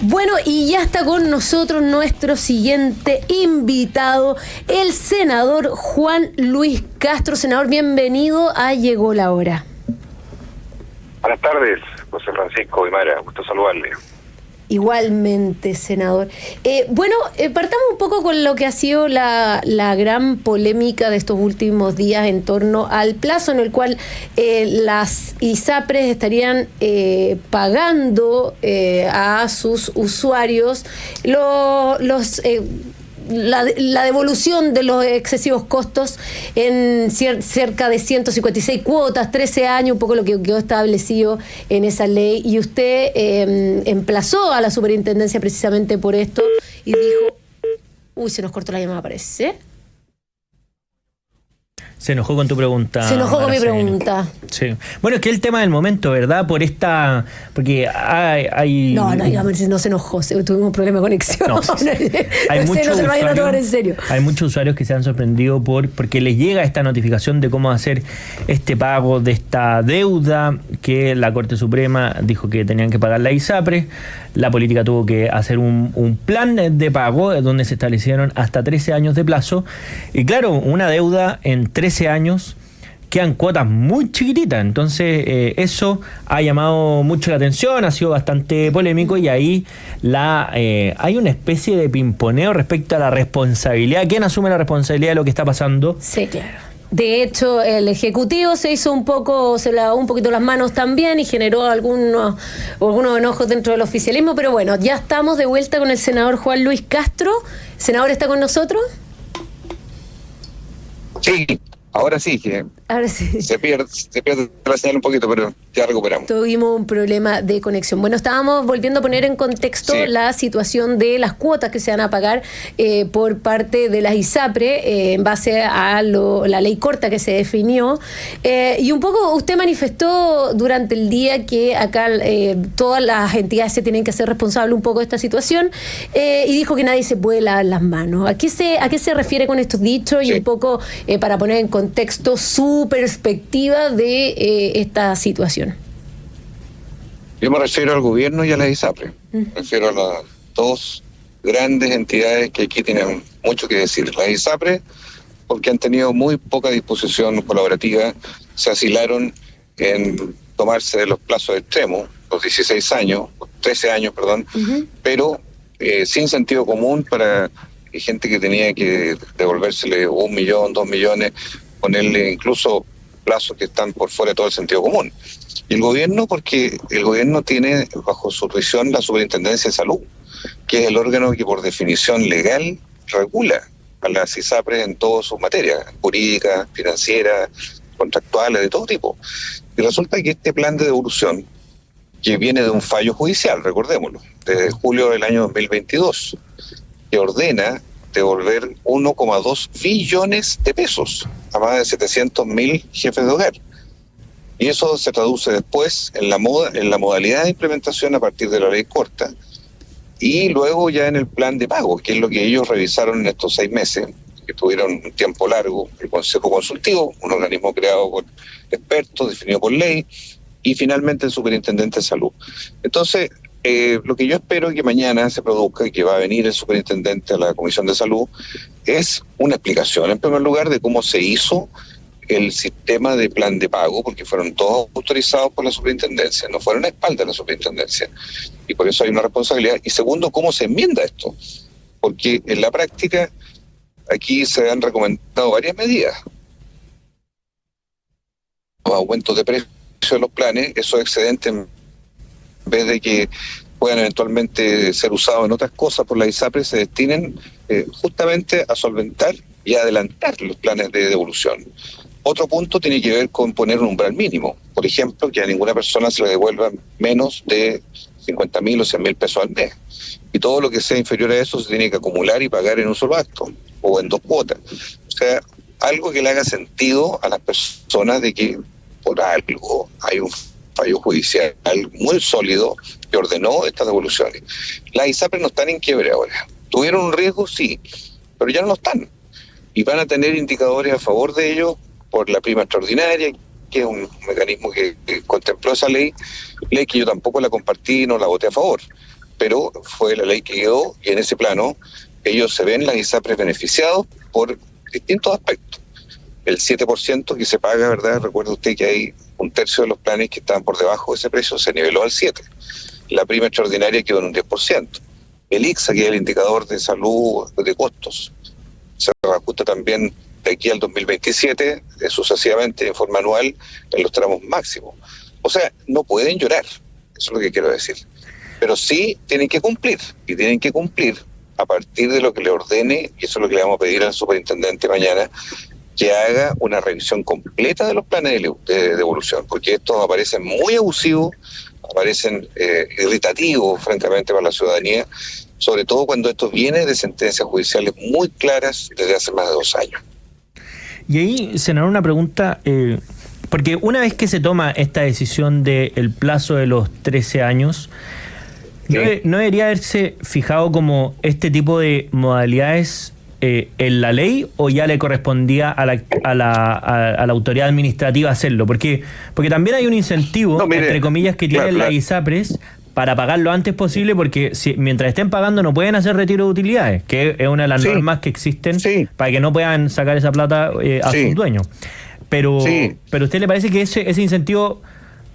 Bueno, y ya está con nosotros nuestro siguiente invitado, el senador Juan Luis Castro. Senador, bienvenido a Llegó la Hora. Buenas tardes, José Francisco Guimara, gusto saludarle. Igualmente, senador. Partamos un poco con lo que ha sido la gran polémica de estos últimos días en torno al plazo en el cual las ISAPRES estarían pagando a sus usuarios la devolución de los excesivos costos en cerca de 156 cuotas, 13 años, un poco lo que quedó establecido en esa ley. Y usted emplazó a la superintendencia precisamente por esto y dijo... se nos cortó la llamada, parece. Se enojó con tu pregunta. Se enojó con mi pregunta. Sí. Bueno, es que el tema del momento, ¿verdad? Porque hay... No, digamos, no se enojó. Tuvimos un problema de conexión. No, sí. Hay muchos no se lo vayan a tomar en serio. Hay muchos usuarios que se han sorprendido porque les llega esta notificación de cómo hacer este pago de esta deuda que la Corte Suprema dijo que tenían que pagar la ISAPRES. La política tuvo que hacer un plan de pago donde se establecieron hasta 13 años de plazo. Y claro, una deuda en 13 años quedan cuotas muy chiquititas. Entonces eso ha llamado mucho la atención, ha sido bastante polémico y ahí hay una especie de pimponeo respecto a la responsabilidad. ¿Quién asume la responsabilidad de lo que está pasando? Sí, claro. De hecho, el Ejecutivo se lavó un poquito las manos también y generó algunos enojos dentro del oficialismo, pero bueno, ya estamos de vuelta con el senador Juan Luis Castro. ¿Senador está con nosotros? Sí, ahora sí, se pierde la señal un poquito, pero ya recuperamos. Tuvimos un problema de conexión. Bueno, estábamos volviendo a poner en contexto la situación de las cuotas que se van a pagar por parte de las ISAPRE en base a la ley corta que se definió. Y un poco usted manifestó durante el día que acá todas las entidades se tienen que hacer responsables un poco de esta situación y dijo que nadie se puede lavar las manos. ¿A qué se refiere con estos dichos? Y un poco para poner en contexto su perspectiva de esta situación. Yo me refiero al gobierno y a la ISAPRE. Me refiero a las dos grandes entidades que aquí tienen mucho que decir. La ISAPRE, porque han tenido muy poca disposición colaborativa, se asilaron en tomarse de los plazos extremos, los 13 años, pero sin sentido común para gente que tenía que devolvérsele 1 millón, 2 millones, ponerle incluso plazos que están por fuera de todo el sentido común. Y el gobierno, porque el gobierno tiene bajo su jurisdicción la Superintendencia de Salud, que es el órgano que por definición legal regula a las ISAPRES en todas sus materias, jurídicas, financieras, contractuales, de todo tipo. Y resulta que este plan de devolución, que viene de un fallo judicial, recordémoslo, desde julio del año 2022, que ordena devolver 1,2 billones de pesos a más de 700.000 jefes de hogar. Y eso se traduce después en la modalidad de implementación a partir de la ley corta y luego ya en el plan de pago, que es lo que ellos revisaron en estos 6 meses, que tuvieron un tiempo largo, el Consejo Consultivo, un organismo creado por expertos, definido por ley, y finalmente el Superintendente de Salud. Entonces, lo que yo espero que mañana se produzca y que va a venir el superintendente a la Comisión de Salud es una explicación, en primer lugar, de cómo se hizo el sistema de plan de pago, porque fueron todos autorizados por la superintendencia, no fueron a espaldas de la superintendencia, y por eso hay una responsabilidad. Y segundo, cómo se enmienda esto, porque en la práctica aquí se han recomendado varias medidas. Los aumentos de precio de los planes, esos excedentes, en vez de que puedan eventualmente ser usados en otras cosas por la ISAPRE, se destinen justamente a solventar y a adelantar los planes de devolución. Otro punto tiene que ver con poner un umbral mínimo. Por ejemplo, que a ninguna persona se le devuelvan menos de 50.000 o 100.000 pesos al mes. Y todo lo que sea inferior a eso se tiene que acumular y pagar en un solo acto o en 2 cuotas. O sea, algo que le haga sentido a las personas de que por algo hay un fallo judicial muy sólido que ordenó estas devoluciones. Las ISAPRES no están en quiebre ahora. ¿Tuvieron un riesgo? Sí, pero ya no lo están. Y van a tener indicadores a favor de ellos por la prima extraordinaria, que es un mecanismo que contempló esa ley que yo tampoco la compartí y no la voté a favor. pero fue la ley que quedó, y en ese plano ellos se ven, las ISAPRES, beneficiados por distintos aspectos. El 7% que se paga, ¿verdad? Recuerde usted que hay un tercio de los planes que estaban por debajo de ese precio, se niveló al 7%. La prima extraordinaria quedó en un 10%. El ICSA, que es el indicador de salud de costos, se reajusta también de aquí al 2027, sucesivamente, en forma anual, en los tramos máximos. O sea, no pueden llorar, eso es lo que quiero decir. Pero sí tienen que cumplir, y tienen que cumplir a partir de lo que le ordene, y eso es lo que le vamos a pedir al superintendente mañana, que haga una revisión completa de los planes de devolución, porque estos aparecen muy abusivos, aparecen irritativos, francamente, para la ciudadanía, sobre todo cuando esto viene de sentencias judiciales muy claras desde hace más de 2 años. Y ahí, senador, una pregunta, porque una vez que se toma esta decisión del plazo de los 13 años, ¿no debería haberse fijado como este tipo de modalidades en la ley, o ya le correspondía a la autoridad administrativa hacerlo? Porque también hay un incentivo, entre comillas, que tienen las ISAPRES para pagar lo antes posible, porque mientras estén pagando no pueden hacer retiro de utilidades, que es una de las normas que existen para que no puedan sacar esa plata a sus dueños. Pero ¿a usted le parece que ese incentivo,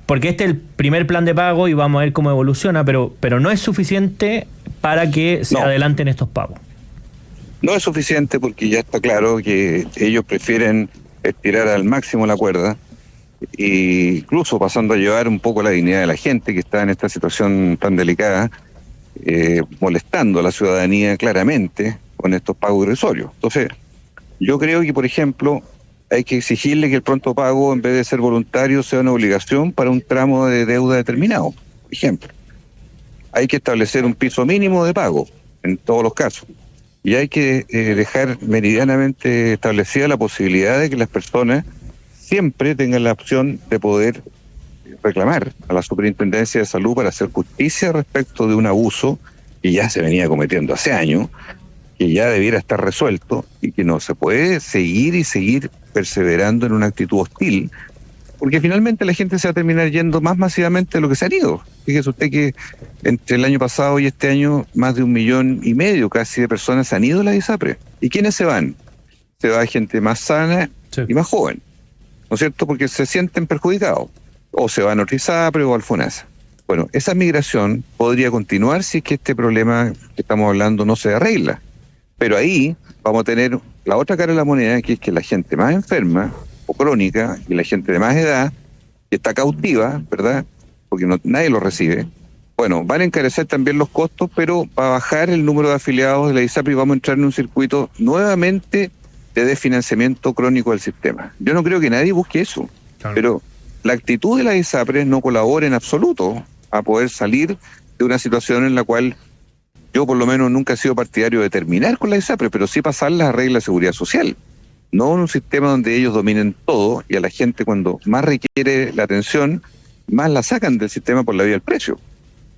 porque este es el primer plan de pago y vamos a ver cómo evoluciona, pero no es suficiente para que se adelanten estos pagos? No es suficiente, porque ya está claro que ellos prefieren estirar al máximo la cuerda, e incluso pasando a llevar un poco la dignidad de la gente que está en esta situación tan delicada, molestando a la ciudadanía claramente con estos pagos irrisorios. Entonces, yo creo que, por ejemplo, hay que exigirle que el pronto pago, en vez de ser voluntario, sea una obligación para un tramo de deuda determinado, por ejemplo. Hay que establecer un piso mínimo de pago en todos los casos. Y hay que dejar meridianamente establecida la posibilidad de que las personas siempre tengan la opción de poder reclamar a la Superintendencia de Salud para hacer justicia respecto de un abuso que ya se venía cometiendo hace años, que ya debiera estar resuelto, y que no se puede seguir perseverando en una actitud hostil, porque finalmente la gente se va a terminar yendo más masivamente de lo que se ha ido. Fíjese usted que entre el año pasado y este año más de 1,5 millones casi de personas se han ido a la ISAPRE. ¿Y quiénes se van? Se va gente más sana y más joven, ¿no es cierto? Porque se sienten perjudicados. O se van a otra ISAPRE o al FONASA. Bueno, esa migración podría continuar si es que este problema que estamos hablando no se arregla. Pero ahí vamos a tener la otra cara de la moneda, que es que la gente más enferma o crónica y la gente de más edad, que está cautiva, ¿verdad?, porque nadie lo recibe, bueno, van a encarecer también los costos, pero va a bajar el número de afiliados de la ISAPRE y vamos a entrar en un circuito nuevamente de desfinanciamiento crónico del sistema. Yo no creo que nadie busque eso, pero la actitud de la ISAPRE no colabora en absoluto a poder salir de una situación en la cual yo por lo menos nunca he sido partidario de terminar con la ISAPRE, pero sí pasarlas a reglas de seguridad social. No en un sistema donde ellos dominen todo y a la gente, cuando más requiere la atención, más la sacan del sistema por la vía del precio.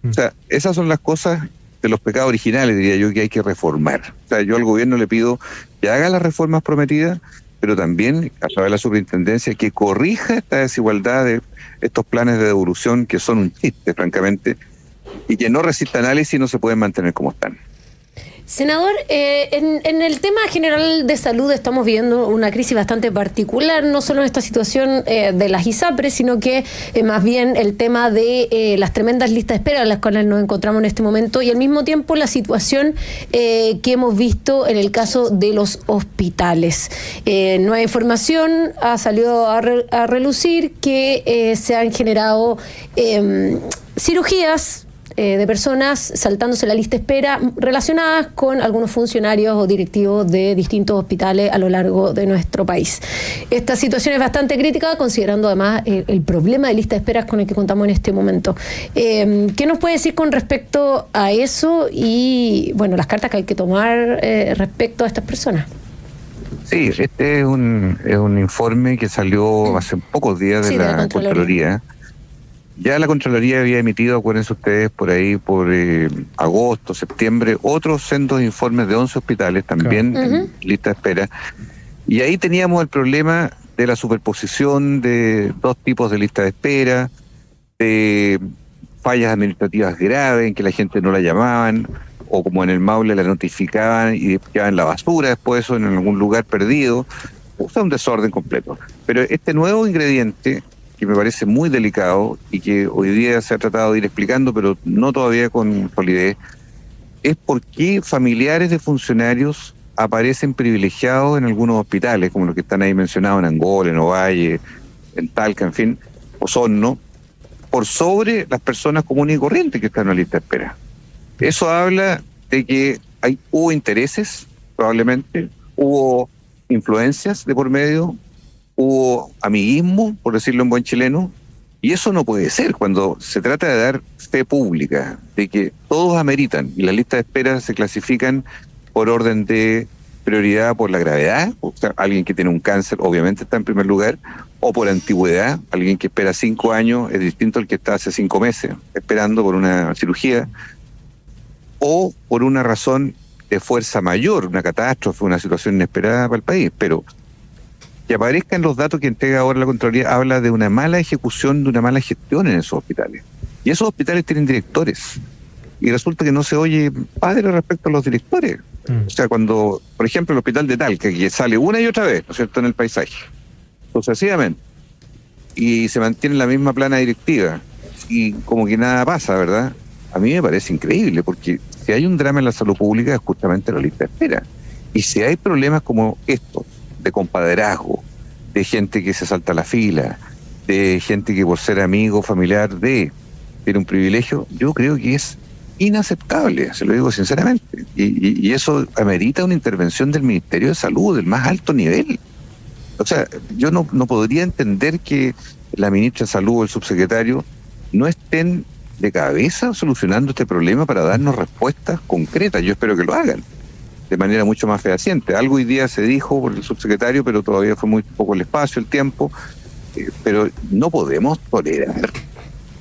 O sea, esas son las cosas de los pecados originales, diría yo, que hay que reformar. O sea, yo al gobierno le pido que haga las reformas prometidas, pero también a través de la superintendencia que corrija esta desigualdad de estos planes de devolución que son un chiste, francamente, y que no resista análisis y no se pueden mantener como están. Senador, en el tema general de salud estamos viviendo una crisis bastante particular, no solo en esta situación de las ISAPRES, sino que más bien el tema de las tremendas listas de espera en las cuales nos encontramos en este momento, y al mismo tiempo la situación que hemos visto en el caso de los hospitales. Nueva información ha salido a relucir que se han generado cirugías de personas saltándose la lista de espera relacionadas con algunos funcionarios o directivos de distintos hospitales a lo largo de nuestro país. Esta situación es bastante crítica, considerando además el problema de lista de esperas con el que contamos en este momento. ¿Qué nos puede decir con respecto a eso y, bueno, las cartas que hay que tomar respecto a estas personas? Sí, este es un informe que salió hace pocos días de la Contraloría. Ya la Contraloría había emitido, acuérdense ustedes, por ahí, por agosto, septiembre, otros sendos informes de 11 hospitales, también en lista de espera. Y ahí teníamos el problema de la superposición de dos tipos de lista de espera, de fallas administrativas graves en que la gente no la llamaban, o como en el Maule la notificaban y quedaban en la basura después, eso en algún lugar perdido. O sea, un desorden completo. Pero este nuevo ingrediente, que me parece muy delicado y que hoy día se ha tratado de ir explicando, pero no todavía con solidez, es por qué familiares de funcionarios aparecen privilegiados en algunos hospitales, como los que están ahí mencionados en Angola, en Ovalle, en Talca, en fin, Osorno, por sobre las personas comunes y corrientes que están en la lista de espera. Eso habla de que hubo intereses, probablemente, hubo influencias de por medio, hubo amiguismo, por decirlo en buen chileno, y eso no puede ser cuando se trata de dar fe pública, de que todos ameritan, y las listas de espera se clasifican por orden de prioridad por la gravedad. O sea, alguien que tiene un cáncer obviamente está en primer lugar, o por antigüedad. Alguien que espera 5 años es distinto al que está hace 5 meses esperando por una cirugía, o por una razón de fuerza mayor, una catástrofe, una situación inesperada para el país. Pero que aparezcan los datos que entrega ahora la Contraloría habla de una mala ejecución, de una mala gestión en esos hospitales. Y esos hospitales tienen directores. Y resulta que no se oye padre respecto a los directores. O sea, cuando, por ejemplo, el hospital de Talca, que sale una y otra vez, ¿no es cierto?, en el paisaje, sucesivamente, y se mantiene la misma plana directiva, y como que nada pasa, ¿verdad? A mí me parece increíble, porque si hay un drama en la salud pública es justamente la lista de espera. Y si hay problemas como estos, de compadrazgo, de gente que se salta la fila, de gente que por ser amigo, familiar tiene un privilegio, yo creo que es inaceptable, se lo digo sinceramente. Y eso amerita una intervención del Ministerio de Salud, del más alto nivel. O sea, yo no podría entender que la ministra de Salud o el subsecretario no estén de cabeza solucionando este problema para darnos respuestas concretas. Yo espero que lo hagan de manera mucho más fehaciente. Algo hoy día se dijo por el subsecretario, pero todavía fue muy poco el espacio, el tiempo. Pero no podemos tolerar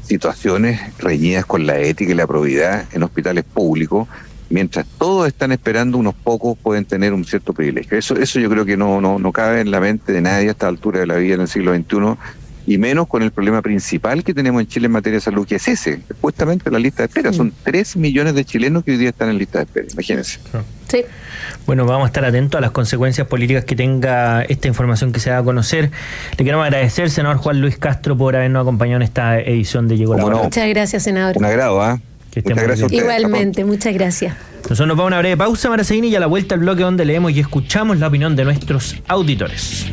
situaciones reñidas con la ética y la probidad en hospitales públicos, mientras todos están esperando, unos pocos pueden tener un cierto privilegio. Eso yo creo que no cabe en la mente de nadie a esta altura de la vida en el siglo XXI, y menos con el problema principal que tenemos en Chile en materia de salud, que es ese, justamente la lista de espera. Son 3 millones de chilenos que hoy día están en lista de espera, imagínense. Sí. Bueno, vamos a estar atentos a las consecuencias políticas que tenga esta información que se da a conocer. Le queremos agradecer, senador Juan Luis Castro, por habernos acompañado en esta edición de Llegó la Hora. Muchas gracias, senador. Un agrado, ¿ah? Muchas gracias. Igualmente, muchas gracias. Nosotros nos vamos a una breve pausa, Mara Seguini, y a la vuelta al bloque donde leemos y escuchamos la opinión de nuestros auditores.